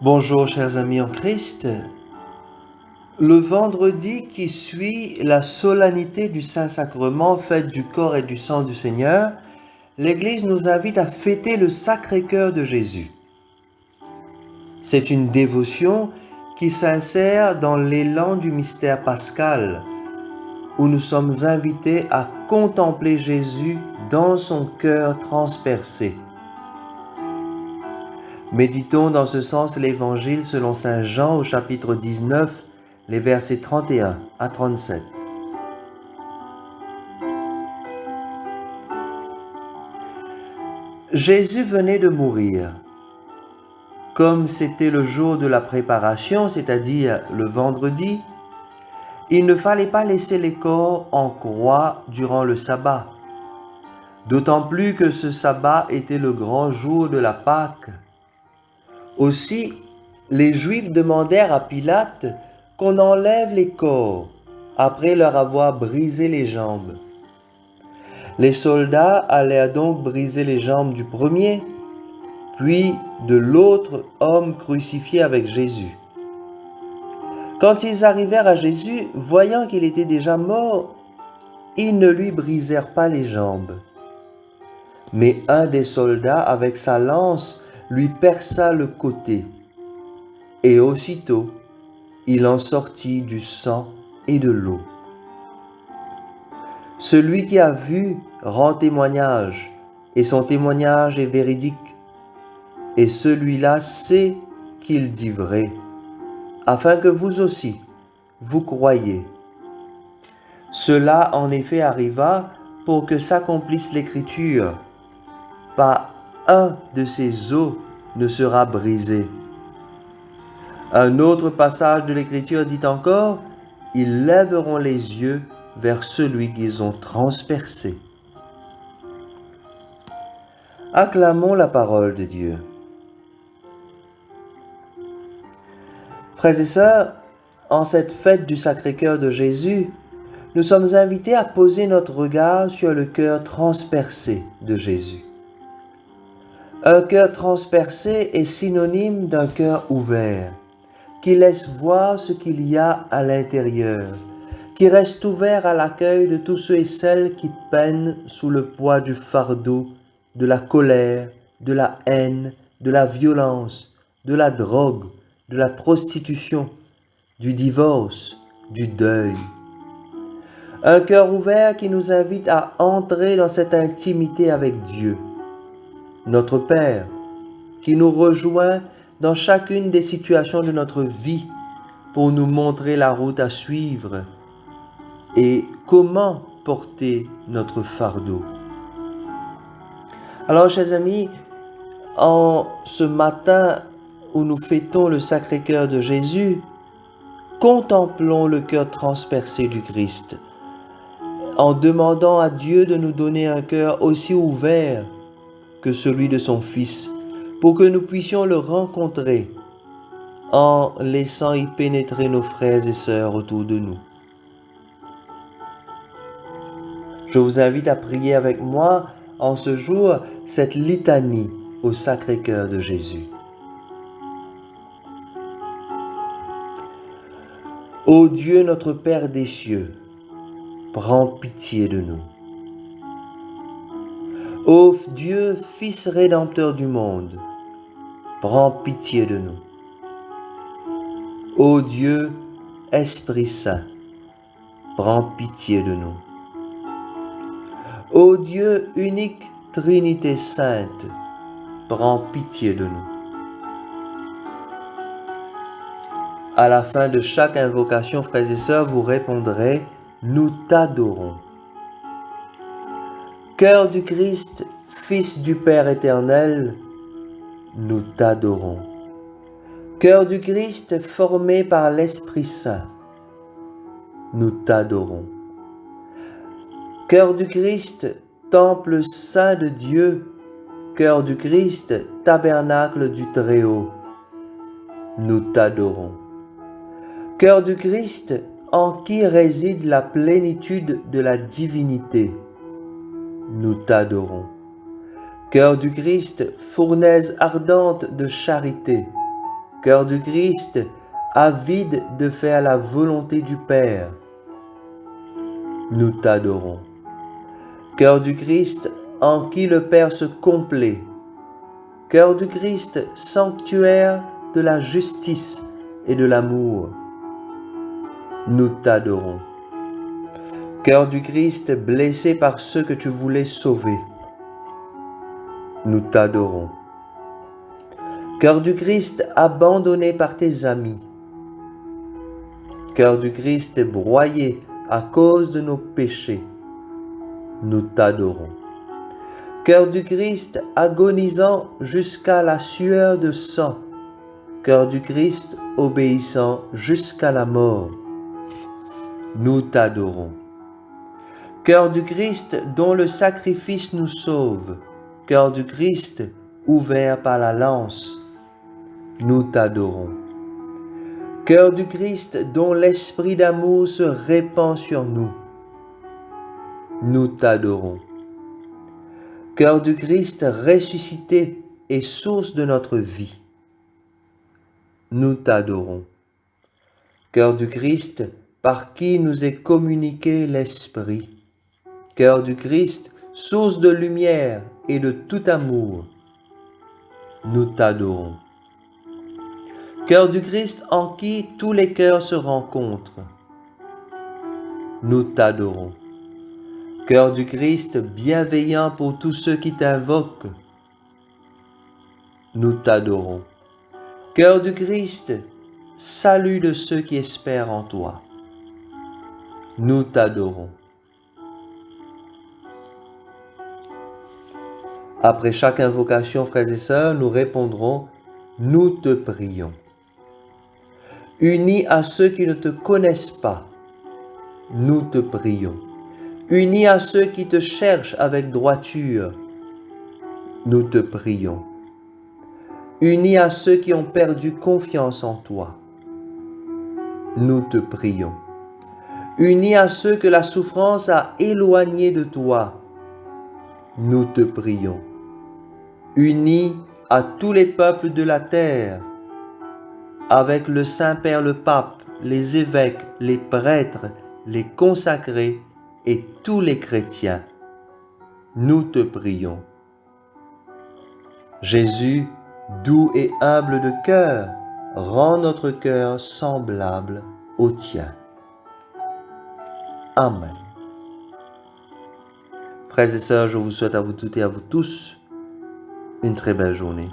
Bonjour chers amis en Christ. Le vendredi qui suit la solennité du Saint-Sacrement, fête du corps et du sang du Seigneur, l'Église nous invite à fêter le Sacré-Cœur de Jésus. C'est une dévotion qui s'insère dans l'élan du mystère pascal, où nous sommes invités à contempler Jésus dans son cœur transpercé. Méditons dans ce sens l'Évangile selon saint Jean au chapitre 19, les versets 31 à 37. Jésus venait de mourir. Comme c'était le jour de la préparation, c'est-à-dire le vendredi, il ne fallait pas laisser les corps en croix durant le sabbat. D'autant plus que ce sabbat était le grand jour de la Pâque. Aussi, les Juifs demandèrent à Pilate qu'on enlève les corps après leur avoir brisé les jambes. Les soldats allèrent donc briser les jambes du premier, puis de l'autre homme crucifié avec Jésus. Quand ils arrivèrent à Jésus, voyant qu'il était déjà mort, ils ne lui brisèrent pas les jambes. Mais un des soldats, avec sa lance, lui perça le côté. Et aussitôt, il en sortit du sang et de l'eau. Celui qui a vu rend témoignage, et son témoignage est véridique. Et celui-là sait qu'il dit vrai, afin que vous aussi, vous croyiez. Cela en effet arriva pour que s'accomplisse l'Écriture. Pas un de ces os ne sera brisé. Un autre passage de l'Écriture dit encore, « Ils lèveront les yeux vers celui qu'ils ont transpercé. » Acclamons la parole de Dieu. Frères et sœurs, en cette fête du Sacré-Cœur de Jésus, nous sommes invités à poser notre regard sur le cœur transpercé de Jésus. Un cœur transpercé est synonyme d'un cœur ouvert, qui laisse voir ce qu'il y a à l'intérieur, qui reste ouvert à l'accueil de tous ceux et celles qui peinent sous le poids du fardeau, de la colère, de la haine, de la violence, de la drogue, de la prostitution, du divorce, du deuil. Un cœur ouvert qui nous invite à entrer dans cette intimité avec Dieu, notre Père, qui nous rejoint dans chacune des situations de notre vie pour nous montrer la route à suivre et comment porter notre fardeau. Alors, chers amis, en ce matin où nous fêtons le Sacré-Cœur de Jésus, contemplons le cœur transpercé du Christ, en demandant à Dieu de nous donner un cœur aussi ouvert que celui de son Fils, pour que nous puissions le rencontrer en laissant y pénétrer nos frères et sœurs autour de nous. Je vous invite à prier avec moi en ce jour cette litanie au Sacré-Cœur de Jésus. Ô Dieu notre Père des cieux, prends pitié de nous. Ô Dieu, Fils rédempteur du monde, prends pitié de nous. Ô Dieu, Esprit Saint, prends pitié de nous. Ô Dieu, unique Trinité sainte, prends pitié de nous. À la fin de chaque invocation, frères et sœurs, vous répondrez, nous t'adorons. Cœur du Christ, Fils du Père éternel, nous t'adorons. Cœur du Christ formé par l'Esprit Saint, nous t'adorons. Cœur du Christ, temple saint de Dieu, cœur du Christ, tabernacle du Très-Haut, nous t'adorons. Cœur du Christ, en qui réside la plénitude de la divinité, nous Cœur du Christ, avide de faire la volonté du Père, nous t'adorons. Cœur du Christ, en qui le Père se complaît. Cœur du Christ, sanctuaire de la justice et de l'amour, nous t'adorons. Cœur du Christ, blessé par ceux que tu voulais sauver, nous t'adorons. Cœur du Christ, abandonné par tes amis. Cœur du Christ, broyé à cause de nos péchés, nous t'adorons. Cœur du Christ, agonisant jusqu'à la sueur de sang. Cœur du Christ, obéissant jusqu'à la mort, nous t'adorons. Cœur du Christ, dont le sacrifice nous sauve. Cœur du Christ, ouvert par la lance, nous t'adorons. Cœur du Christ, dont l'esprit d'amour se répand sur nous, nous t'adorons. Cœur du Christ, ressuscité et source de notre vie, nous t'adorons. Cœur du Christ, par qui nous est communiqué l'Esprit. Cœur du Christ, source de lumière et de tout amour, nous t'adorons. Cœur du Christ, en qui tous les cœurs se rencontrent, nous t'adorons. Cœur du Christ, bienveillant pour tous ceux qui t'invoquent, nous t'adorons. Cœur du Christ, salut de ceux qui espèrent en toi, nous t'adorons. Après chaque invocation, frères et sœurs, nous répondrons « Nous te prions ». Unis à ceux qui ne te connaissent pas, nous te prions. Unis à ceux qui te cherchent avec droiture, nous te prions. Unis à ceux qui ont perdu confiance en toi, nous te prions. Unis à ceux que la souffrance a éloignés de toi, nous te prions. Unis à tous les peuples de la terre, avec le Saint-Père le Pape, les évêques, les prêtres, les consacrés et tous les chrétiens, nous te prions. Jésus, doux et humble de cœur, rends notre cœur semblable au tien. Amen. Frères et sœurs, je vous souhaite à vous toutes et à vous tous une très belle journée.